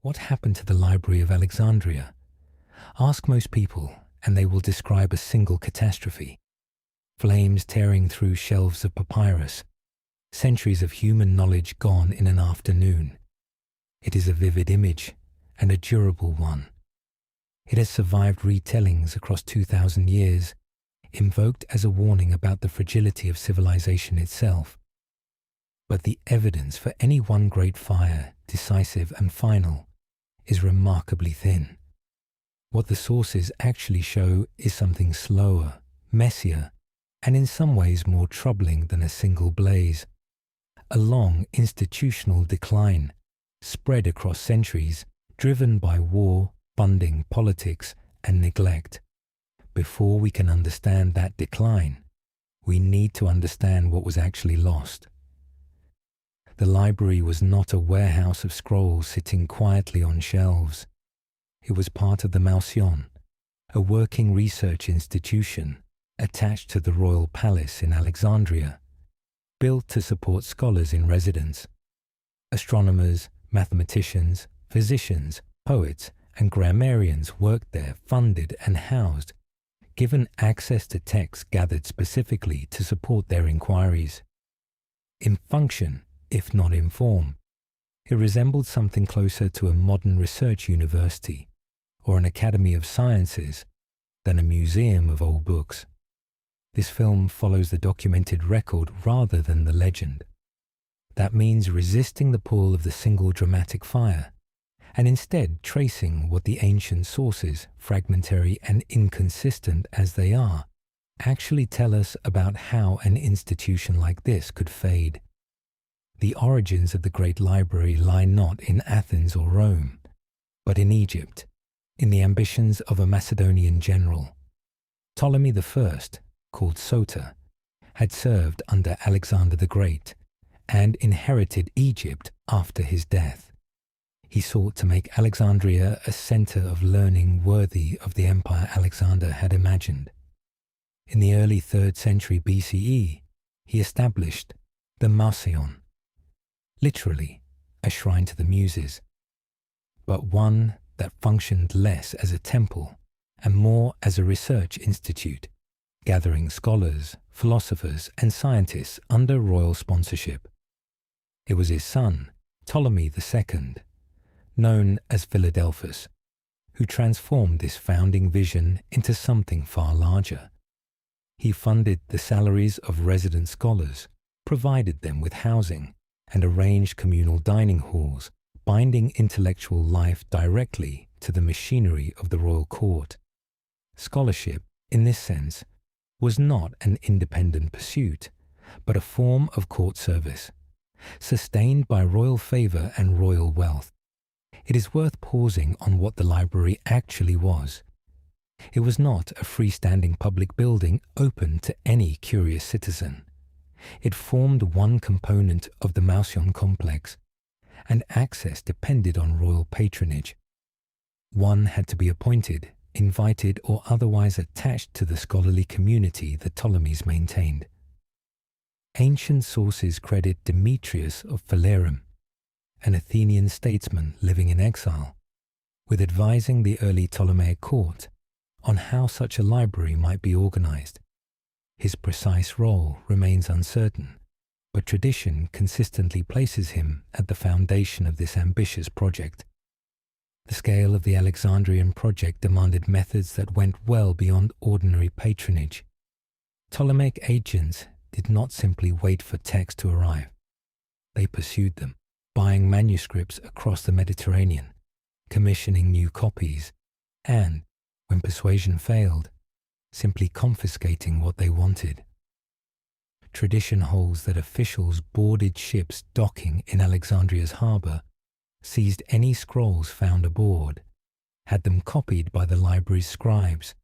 What happened to the Library of Alexandria? Ask most people, and they will describe a single catastrophe. Flames tearing through shelves of papyrus, centuries of human knowledge gone in an afternoon. It is a vivid image, and a durable one. It has survived retellings across 2,000 years, invoked as a warning about the fragility of civilization itself. But the evidence for any one great fire, decisive and final, is remarkably thin. What the sources actually show is something slower, messier, and in some ways more troubling than a single blaze. A long institutional decline, spread across centuries, driven by war, funding, politics, and neglect. Before we can understand that decline, we need to understand what was actually lost. The library was not a warehouse of scrolls sitting quietly on shelves. It was part of the Mouseion, a working research institution attached to the royal palace in Alexandria, built to support scholars in residence. Astronomers, mathematicians, physicians, poets, and grammarians worked there, funded and housed, given access to texts gathered specifically to support their inquiries. In function, if not in form, it resembled something closer to a modern research university or an academy of sciences than a museum of old books. This film follows the documented record rather than the legend. That means resisting the pull of the single dramatic fire, and instead tracing what the ancient sources, fragmentary and inconsistent as they are, actually tell us about how an institution like this could fade. The origins of the Great Library lie not in Athens or Rome, but in Egypt, in the ambitions of a Macedonian general. Ptolemy I, called Soter, had served under Alexander the Great and inherited Egypt after his death. He sought to make Alexandria a center of learning worthy of the empire Alexander had imagined. In the early 3rd century BCE, he established the Mouseion, literally a shrine to the Muses, but one that functioned less as a temple and more as a research institute, gathering scholars, philosophers, and scientists under royal sponsorship. It was his son, Ptolemy II, known as Philadelphus, who transformed this founding vision into something far larger. He funded the salaries of resident scholars, provided them with housing, and arranged communal dining halls, binding intellectual life directly to the machinery of the royal court. Scholarship, in this sense, was not an independent pursuit, but a form of court service, sustained by royal favor and royal wealth. It is worth pausing on what the library actually was. It was not a freestanding public building open to any curious citizen. It formed one component of the Mouseion complex, and access depended on royal patronage. One had to be appointed, invited, or otherwise attached to the scholarly community the Ptolemies maintained. Ancient sources credit Demetrius of Phalerum, an Athenian statesman living in exile, with advising the early Ptolemaic court on how such a library might be organized. His precise role remains uncertain, but tradition consistently places him at the foundation of this ambitious project. The scale of the Alexandrian project demanded methods that went well beyond ordinary patronage. Ptolemaic agents did not simply wait for texts to arrive. They pursued them, buying manuscripts across the Mediterranean, commissioning new copies, and, when persuasion failed, simply confiscating what they wanted. Tradition holds that officials boarded ships docking in Alexandria's harbour, seized any scrolls found aboard, had them copied by the library's scribes,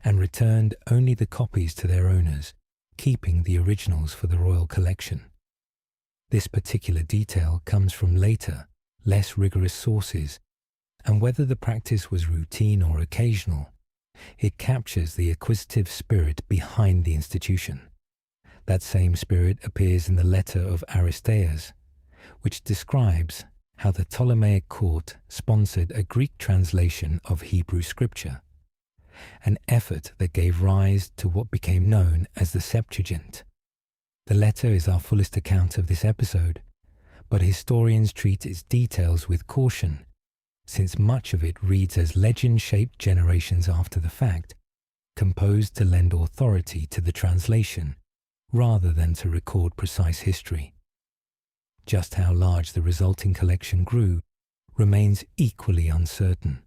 and returned only the copies to their owners, keeping the originals for the royal collection. This particular detail comes from later, less rigorous sources, and whether the practice was routine or occasional, it captures the acquisitive spirit behind the institution. That same spirit appears in the letter of Aristeas, which describes, how the Ptolemaic court sponsored a Greek translation of Hebrew scripture, an effort that gave rise to what became known as the Septuagint. The letter is our fullest account of this episode, but historians treat its details with caution, since much of it reads as legend shaped generations after the fact, composed to lend authority to the translation, rather than to record precise history. Just how large the resulting collection grew remains equally uncertain.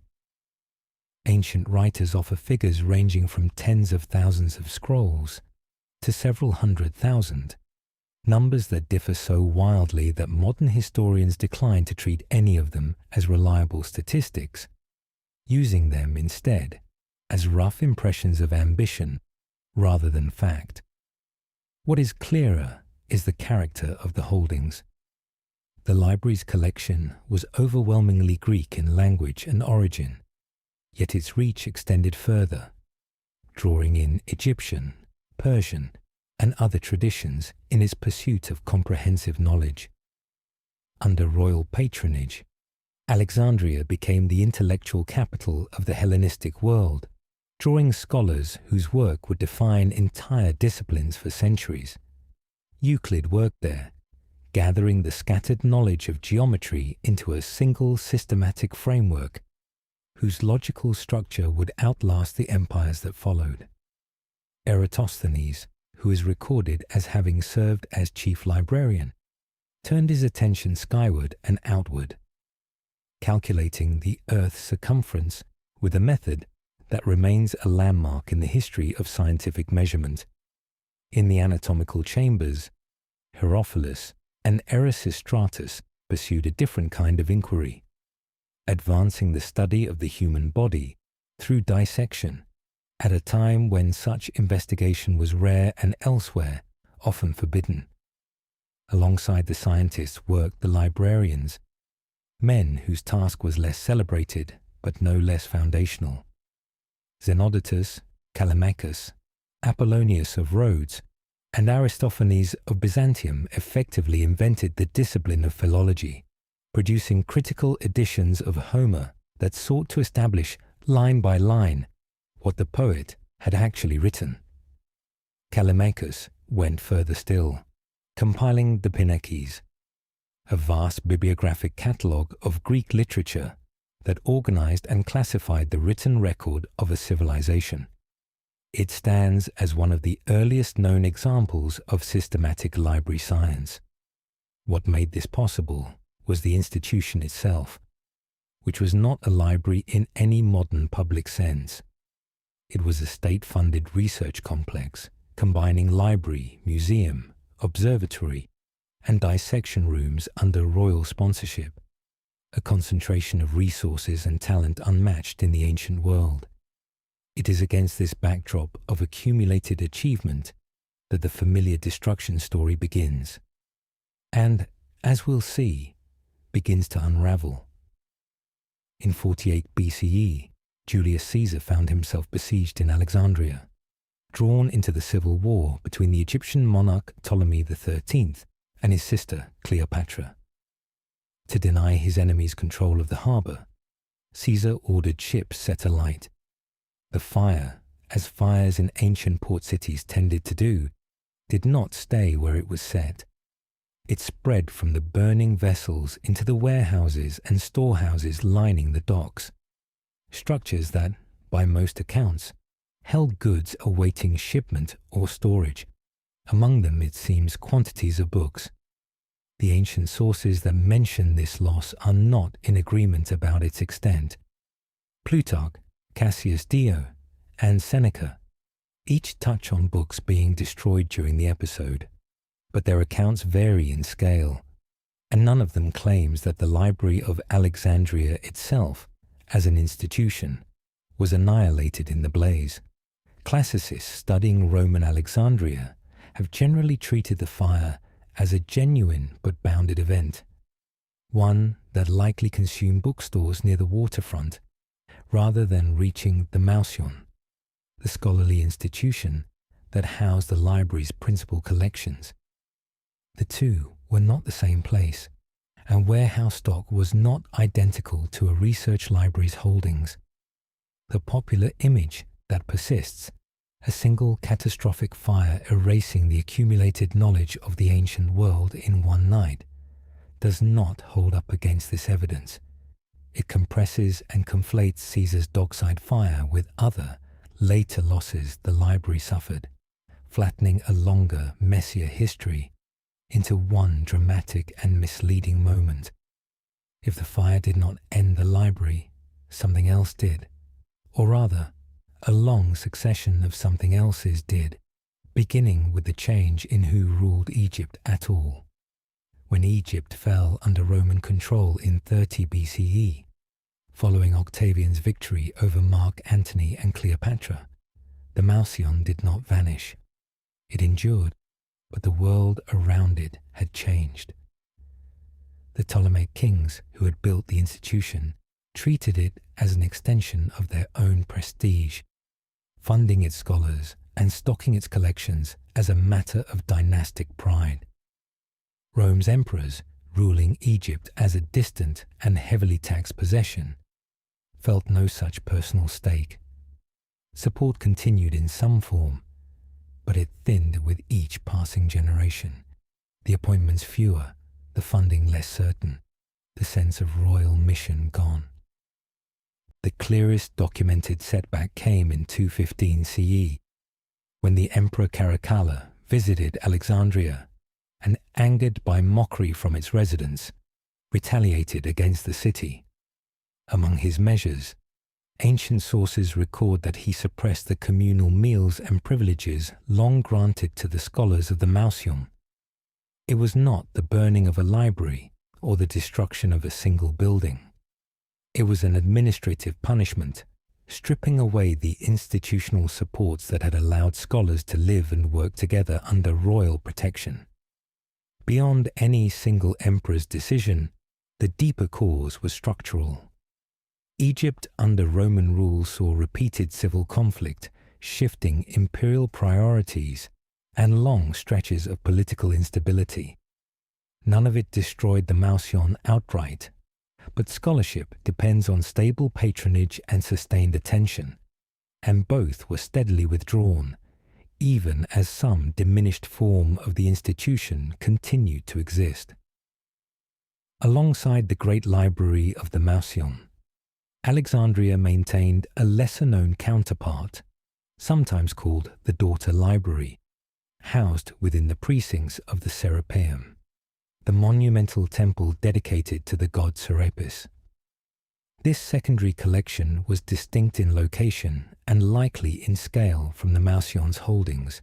Ancient writers offer figures ranging from tens of thousands of scrolls to several 100,000, numbers that differ so wildly that modern historians decline to treat any of them as reliable statistics, using them instead as rough impressions of ambition rather than fact. What is clearer is the character of the holdings. The library's collection was overwhelmingly Greek in language and origin, yet its reach extended further, drawing in Egyptian, Persian, and other traditions in its pursuit of comprehensive knowledge. Under royal patronage, Alexandria became the intellectual capital of the Hellenistic world, drawing scholars whose work would define entire disciplines for centuries. Euclid worked there, gathering the scattered knowledge of geometry into a single systematic framework whose logical structure would outlast the empires that followed. Eratosthenes, who is recorded as having served as chief librarian, turned his attention skyward and outward, calculating the Earth's circumference with a method that remains a landmark in the history of scientific measurement. In the anatomical chambers, Herophilus and Erasistratus pursued a different kind of inquiry, advancing the study of the human body through dissection at a time when such investigation was rare and elsewhere often forbidden. Alongside the scientists worked the librarians, men whose task was less celebrated but no less foundational. Xenodotus, Callimachus, Apollonius of Rhodes, and Aristophanes of Byzantium effectively invented the discipline of philology, producing critical editions of Homer that sought to establish line by line what the poet had actually written. Callimachus went further still, compiling the Pinaeques, a vast bibliographic catalogue of Greek literature that organized and classified the written record of a civilization. It stands as one of the earliest known examples of systematic library science. What made this possible was the institution itself, which was not a library in any modern public sense. It was a state-funded research complex combining library, museum, observatory, and dissection rooms under royal sponsorship, a concentration of resources and talent unmatched in the ancient world. It is against this backdrop of accumulated achievement that the familiar destruction story begins, and, as we'll see, begins to unravel. In 48 BCE, Julius Caesar found himself besieged in Alexandria, drawn into the civil war between the Egyptian monarch Ptolemy XIII and his sister Cleopatra. To deny his enemies control of the harbour, Caesar ordered ships set alight. The fire, as fires in ancient port cities tended to do, did not stay where it was set. It spread from the burning vessels into the warehouses and storehouses lining the docks, structures that, by most accounts, held goods awaiting shipment or storage. Among them, it seems, quantities of books. The ancient sources that mention this loss are not in agreement about its extent. Plutarch, Cassius Dio, and Seneca each touch on books being destroyed during the episode, but their accounts vary in scale, and none of them claims that the Library of Alexandria itself, as an institution, was annihilated in the blaze. Classicists studying Roman Alexandria have generally treated the fire as a genuine but bounded event, one that likely consumed bookstores near the waterfront rather than reaching the Mouseion, the scholarly institution that housed the library's principal collections. The two were not the same place, and warehouse stock was not identical to a research library's holdings. The popular image that persists, a single catastrophic fire erasing the accumulated knowledge of the ancient world in one night, does not hold up against this evidence. It compresses and conflates Caesar's dockside fire with other, later losses the library suffered, flattening a longer, messier history into one dramatic and misleading moment. If the fire did not end the library, something else did, or rather, a long succession of something else's did, beginning with the change in who ruled Egypt at all. When Egypt fell under Roman control in 30 BCE, following Octavian's victory over Mark Antony and Cleopatra, the Mouseion did not vanish. It endured, but the world around it had changed. The Ptolemaic kings who had built the institution treated it as an extension of their own prestige, funding its scholars and stocking its collections as a matter of dynastic pride. Rome's emperors, ruling Egypt as a distant and heavily taxed possession, felt no such personal stake. Support continued in some form, but it thinned with each passing generation. The appointments fewer, the funding less certain, the sense of royal mission gone. The clearest documented setback came in 215 CE, when the Emperor Caracalla visited Alexandria and, angered by mockery from its residents, retaliated against the city. Among his measures, ancient sources record that he suppressed the communal meals and privileges long granted to the scholars of the Mouseion. It was not the burning of a library or the destruction of a single building. It was an administrative punishment, stripping away the institutional supports that had allowed scholars to live and work together under royal protection. Beyond any single emperor's decision, the deeper cause was structural. Egypt under Roman rule saw repeated civil conflict, shifting imperial priorities, and long stretches of political instability. None of it destroyed the Mouseion outright, but scholarship depends on stable patronage and sustained attention, and both were steadily withdrawn, even as some diminished form of the institution continued to exist. Alongside the great library of the Mouseion, Alexandria maintained a lesser-known counterpart, sometimes called the Daughter Library, housed within the precincts of the Serapeum, the monumental temple dedicated to the god Serapis. This secondary collection was distinct in location and likely in scale from the Mouseion's holdings,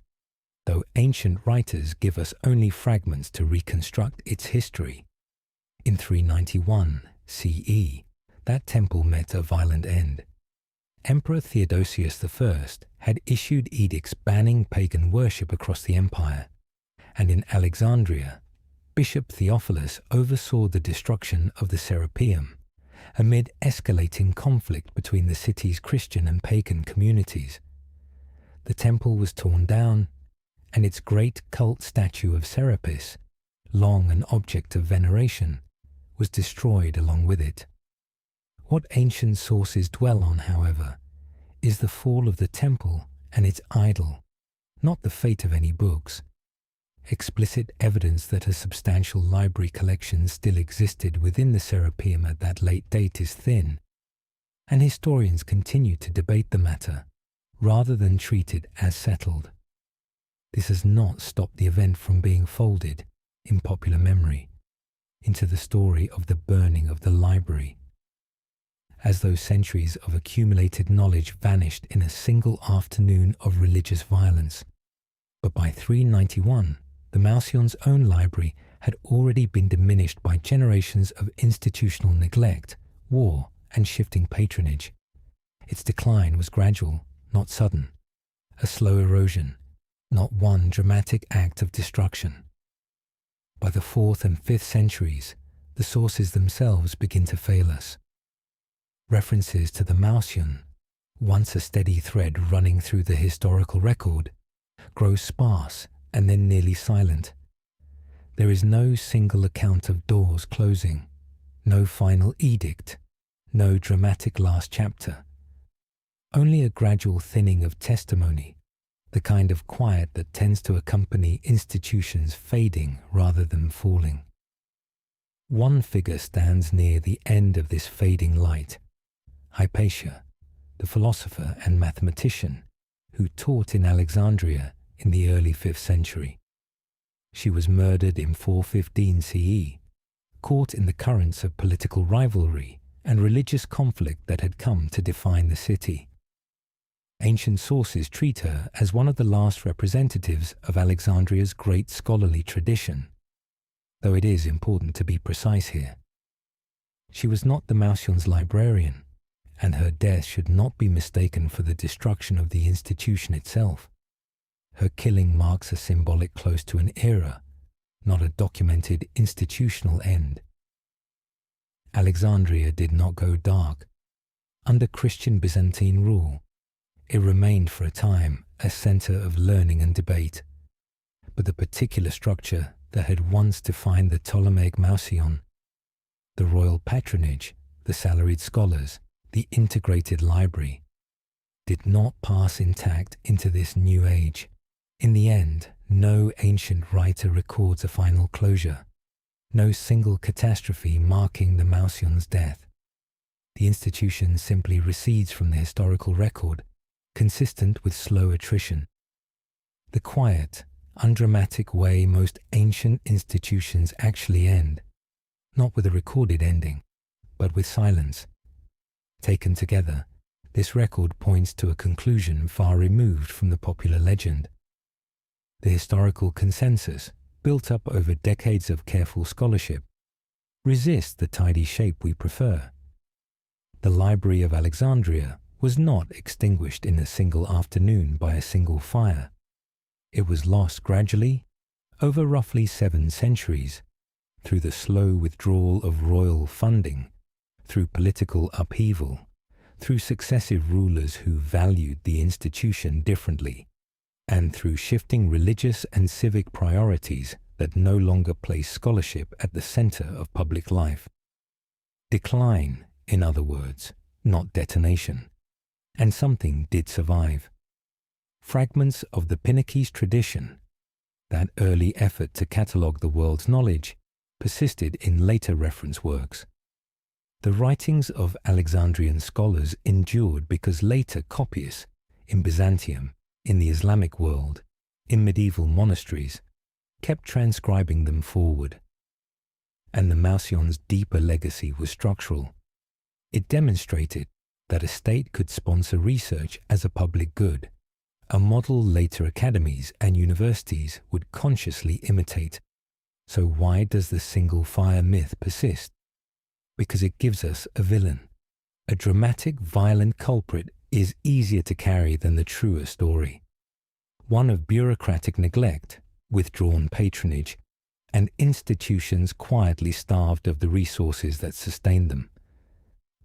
though ancient writers give us only fragments to reconstruct its history. In 391 CE, that temple met a violent end. Emperor Theodosius I had issued edicts banning pagan worship across the empire, and in Alexandria, Bishop Theophilus oversaw the destruction of the Serapeum amid escalating conflict between the city's Christian and pagan communities. The temple was torn down, and its great cult statue of Serapis, long an object of veneration, was destroyed along with it. What ancient sources dwell on, however, is the fall of the temple and its idol, not the fate of any books. Explicit evidence that a substantial library collection still existed within the Serapeum at that late date is thin, and historians continue to debate the matter, rather than treat it as settled. This has not stopped the event from being folded, in popular memory, into the story of the burning of the library. As though centuries of accumulated knowledge vanished in a single afternoon of religious violence. But by 391, the Mouseion's own library had already been diminished by generations of institutional neglect, war, and shifting patronage. Its decline was gradual, not sudden, a slow erosion, not one dramatic act of destruction. By the 4th and 5th centuries, the sources themselves begin to fail us. References to the Mouseion, once a steady thread running through the historical record, grow sparse and then nearly silent. There is no single account of doors closing, no final edict, no dramatic last chapter. Only a gradual thinning of testimony, the kind of quiet that tends to accompany institutions fading rather than falling. One figure stands near the end of this fading light, Hypatia, the philosopher and mathematician who taught in Alexandria in the early 5th century. She was murdered in 415 CE, caught in the currents of political rivalry and religious conflict that had come to define the city. Ancient sources treat her as one of the last representatives of Alexandria's great scholarly tradition, though it is important to be precise here. She was not the Mouseion's librarian, and her death should not be mistaken for the destruction of the institution itself. Her killing marks a symbolic close to an era, not a documented institutional end. Alexandria did not go dark. Under Christian Byzantine rule, it remained for a time a center of learning and debate, but the particular structure that had once defined the Ptolemaic Mouseion, the royal patronage, the salaried scholars, the integrated library, did not pass intact into this new age. In the end, no ancient writer records a final closure, no single catastrophe marking the Mouseion's death. The institution simply recedes from the historical record, consistent with slow attrition. The quiet, undramatic way most ancient institutions actually end, not with a recorded ending, but with silence. Taken together, this record points to a conclusion far removed from the popular legend. The historical consensus, built up over decades of careful scholarship, resists the tidy shape we prefer. The Library of Alexandria was not extinguished in a single afternoon by a single fire. It was lost gradually, over roughly 7 centuries, through the slow withdrawal of royal funding, through political upheaval, through successive rulers who valued the institution differently, and through shifting religious and civic priorities that no longer place scholarship at the center of public life. Decline, in other words, not detonation. And something did survive. Fragments of the Ptolemies tradition, that early effort to catalogue the world's knowledge, persisted in later reference works. The writings of Alexandrian scholars endured because later copyists, in Byzantium, in the Islamic world, in medieval monasteries, kept transcribing them forward. And the Mouseion's deeper legacy was structural. It demonstrated that a state could sponsor research as a public good, a model later academies and universities would consciously imitate. So why does the single fire myth persist? Because it gives us a villain. A dramatic, violent culprit is easier to carry than the truer story. One of bureaucratic neglect, withdrawn patronage, and institutions quietly starved of the resources that sustain them.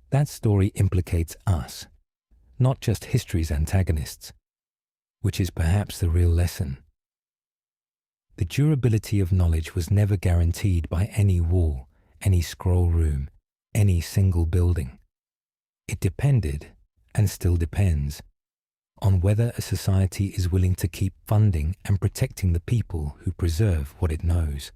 That story implicates us, not just history's antagonists, which is perhaps the real lesson. The durability of knowledge was never guaranteed by any wall, any scroll room, any single building. It depended, and still depends, on whether a society is willing to keep funding and protecting the people who preserve what it knows.